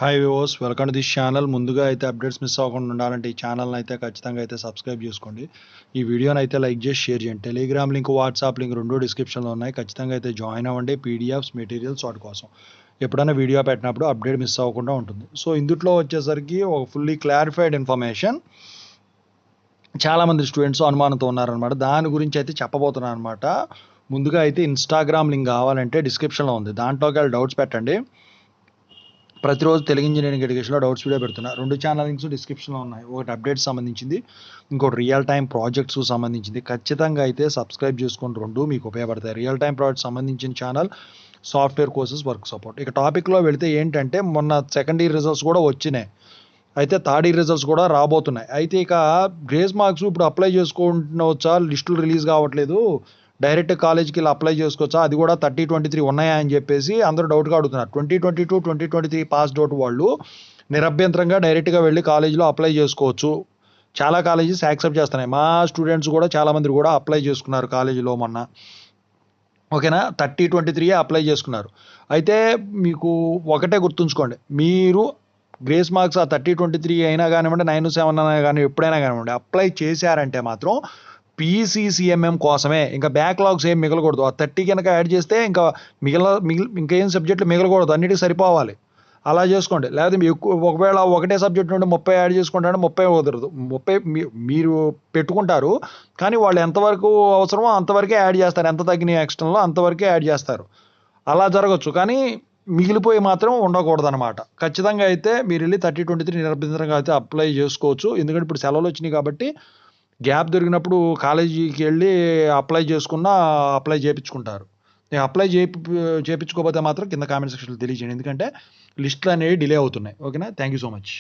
Hi viewers, welcome to this channel. ముందుగా అయితే updates miss అవ్వకుండా ఉండాలంటే ఈ ఛానల్ని అయితే ఖచ్చితంగా అయితే సబ్స్క్రైబ్ చేసుకోండి. ఈ వీడియోని అయితే లైక్ చేసి షేర్ చేయండి. టెలిగ్రామ్ లింక్, వాట్సాప్ లింక్ రెండు డిస్క్రిప్షన్లో ఉన్నాయి. ఖచ్చితంగా అయితే జాయిన్ అవ్వండి. పీడిఎఫ్స్, మెటీరియల్స్ వాటి కోసం ఎప్పుడైనా వీడియో పెట్టినప్పుడు అప్డేట్ మిస్ అవ్వకుండా ఉంటుంది. సో ఇందులో వచ్చేసరికి ఒక ఫుల్లీ క్లారిఫైడ్ ఇన్ఫర్మేషన్ చాలామంది స్టూడెంట్స్ అనుమానంతో ఉన్నారనమాట. దాని గురించి అయితే చెప్పబోతున్నాను అనమాట. ముందుగా అయితే ఇన్స్టాగ్రామ్ లింక్ కావాలంటే డిస్క్రిప్షన్లో ఉంది. దాంట్లోకి వెళ్ళి డౌట్స్ పెట్టండి. ప్రతిరోజు తెలుగు ఇంజనీరింగ్ ఎడ్యుకేషన్లో డౌట్స్ వీడియో పెడుతున్నా. 2 ఛానల్ లింక్స్ డిస్క్రిప్షన్లో ఉన్నాయి. ఒకటి అప్డేట్స్ సంబంధించింది, ఇంకోటి రియల్ టైం ప్రాజెక్ట్స్ సంబంధించింది. ఖచ్చితంగా అయితే సబ్స్క్రైబ్ చేసుకొని రెండు మీకు ఉపయోగపడతాయి. రియల్ టైం ప్రాజెక్ట్ సంబంధించిన channel software courses, work support. ఇక టాపిక్లో వెళితే ఏంటంటే, మొన్న సెకండ్ ఇయర్ రిజల్ట్స్ కూడా వచ్చినాయి. అయితే థర్డ్ ఇయర్ రిజల్ట్స్ కూడా రాబోతున్నాయి. అయితే ఇక గ్రేస్ మార్క్స్ ఇప్పుడు అప్లై చేసుకుంటున్నవచ్చా, లిస్టులు రిలీజ్ కావట్లేదు, డైరెక్ట్ కాలేజ్కి వెళ్ళి అప్లై చేసుకోవచ్చా, అది కూడా 30-23 ఉన్నాయా అని చెప్పేసి అందరూ డౌట్గా అడుగుతున్నారు. 2022, 2023 పాస్డ్ అవుట్ వాళ్ళు నిరభ్యంతరంగా డైరెక్ట్గా వెళ్ళి కాలేజీలో అప్లై చేసుకోవచ్చు. చాలా కాలేజెస్ యాక్సెప్ట్ చేస్తున్నాయి. మా స్టూడెంట్స్ కూడా చాలామంది కూడా అప్లై చేసుకున్నారు కాలేజీలో మొన్న. ఓకేనా, 30-23 అప్లై చేసుకున్నారు. అయితే మీకు ఒకటే గుర్తుంచుకోండి, మీరు గ్రేస్ మార్క్స్ ఆ 30-23 అయినా కానివ్వండి, 9-7 అయినా కానీ ఎప్పుడైనా కానివ్వండి అప్లై చేశారంటే మాత్రం పీసీసీఎంఎం కోసమే. ఇంకా బ్యాక్లాగ్స్ ఏం మిగలకూడదు. ఆ 30 కనుక యాడ్ చేస్తే ఇంకా ఇంకేం సబ్జెక్టులు మిగలకూడదు, అన్నిటికీ సరిపోవాలి. అలా చేసుకోండి. లేకపోతే ఎక్కువ ఒకవేళ ఒకటే సబ్జెక్ట్ నుండి 30 యాడ్ చేసుకుంటారంటే 30 కుదరదు. 30 మీరు పెట్టుకుంటారు, కానీ వాళ్ళు ఎంతవరకు అవసరమో అంతవరకే యాడ్ చేస్తారు. ఎంత తగ్గిన ఎక్స్టర్నల్లో అంతవరకే యాడ్ చేస్తారు. అలా జరగచ్చు, కానీ మిగిలిపోయి మాత్రం ఉండకూడదు అనమాట. ఖచ్చితంగా అయితే మీరు వెళ్ళి 30-23 నిరభ్యంతరంగా అయితే అప్లై చేసుకోవచ్చు. ఎందుకంటే ఇప్పుడు సెలవులు వచ్చినాయి కాబట్టి గ్యాప్ దొరికినప్పుడు కాలేజీకి వెళ్ళి అప్లై చేసుకున్నా అప్లై చేయించుకుంటారు. నేను అప్లై చేయించుకోకపోతే మాత్రం కింద కామెంట్ సెక్షన్లో తెలియజేయండి. ఎందుకంటే లిస్టులు అనేవి డిలే అవుతున్నాయి. ఓకేనా, థ్యాంక్ యూ సో మచ్.